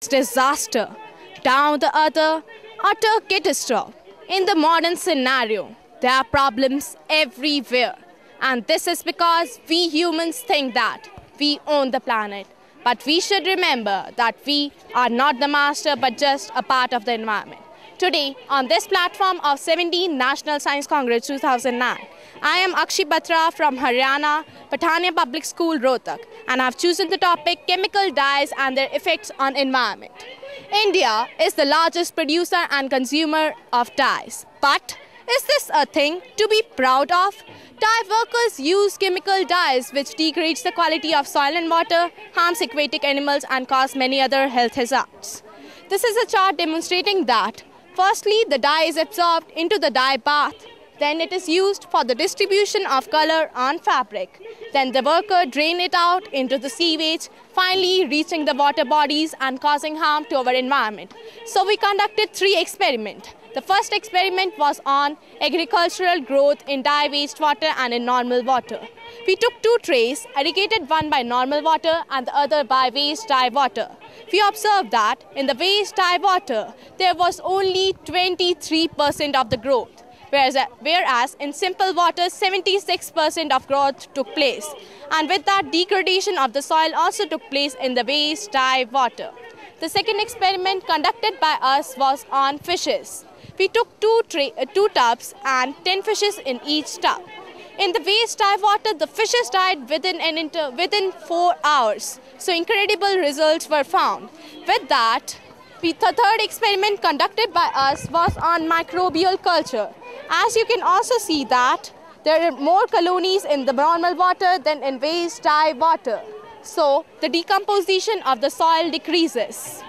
disaster, down the other, utter catastrophe. In the modern scenario, there are problems everywhere. And this is because we humans think that we own the planet. But we should remember that we are not the master but just a part of the environment. Today, on this platform of 17th National Science Congress 2009, I am Akshi Batra from Haryana, Patania Public School, Rohtak, and I have chosen the topic chemical dyes and their effects on environment. India is the largest producer and consumer of dyes. But is this a thing to be proud of? Dye workers use chemical dyes which degrades the quality of soil and water, harms aquatic animals and cause many other health hazards. This is a chart demonstrating that firstly, the dye is absorbed into the dye bath. Then it is used for the distribution of color on fabric. Then the worker drain it out into the sewage, finally reaching the water bodies and causing harm to our environment. So we conducted 3 experiments. The first experiment was on agricultural growth in dye wastewater and in normal water. We took 2 trays, irrigated one by normal water and the other by waste dye water. We observed that in the waste dye water, there was only 23% of the growth. Whereas in simple water, 76% of growth took place. And with that, degradation of the soil also took place in the waste dye water. The second experiment conducted by us was on fishes. We took 2 tubs and 10 fishes in each tub. In the waste dye water, the fishes died within 4 hours. So incredible results were found. With that, the third experiment conducted by us was on microbial culture. As you can also see that there are more colonies in the normal water than in waste dye water. So the decomposition of the soil decreases.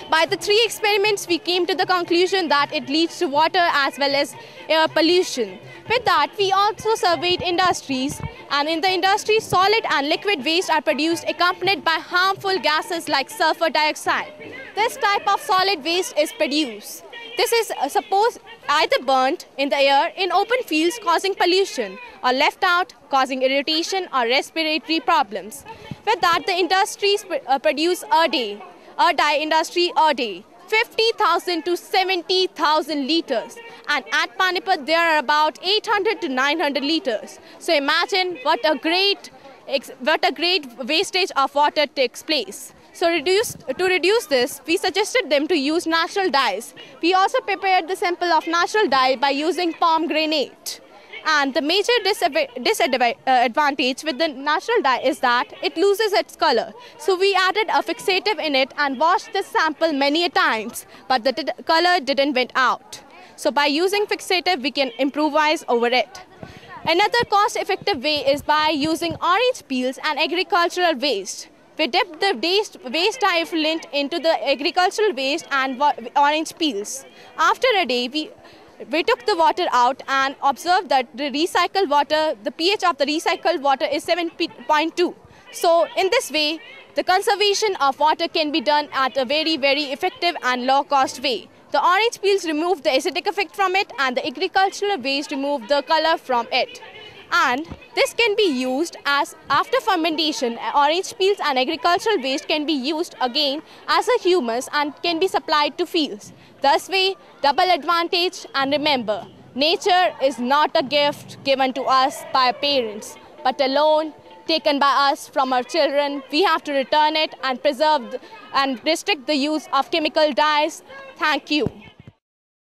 By the 3 experiments, we came to the conclusion that it leads to water as well as air pollution. With that, we also surveyed industries, and in the industry, solid and liquid waste are produced accompanied by harmful gases like sulfur dioxide. This type of solid waste is produced. This is supposed either burnt in the air in open fields causing pollution or left out causing irritation or respiratory problems. With that, the industries produce a dye industry a day, 50,000 to 70,000 liters. And at Panipat, there are about 800 to 900 liters. So imagine what a great wastage of water takes place. So to reduce this, we suggested them to use natural dyes. We also prepared the sample of natural dye by using pomegranate. And the major disadvantage with the natural dye is that it loses its color. So we added a fixative in it and washed the sample many a times, but the color didn't went out. So by using fixative, we can improvise over it. Another cost-effective way is by using orange peels and agricultural waste. We dipped the waste dye effluent into the agricultural waste and orange peels. After a day, we took the water out and observed that the recycled water, the pH of the recycled water is 7.2. So in this way, the conservation of water can be done at a very, very effective and low-cost way. The orange peels remove the acidic effect from it and the agricultural waste remove the color from it. And this can be used as after fermentation, orange peels and agricultural waste can be used again as a humus and can be supplied to fields. Thus way, double advantage. And remember, nature is not a gift given to us by our parents, but a loan taken by us from our children. We have to return it and preserve and restrict the use of chemical dyes. Thank you.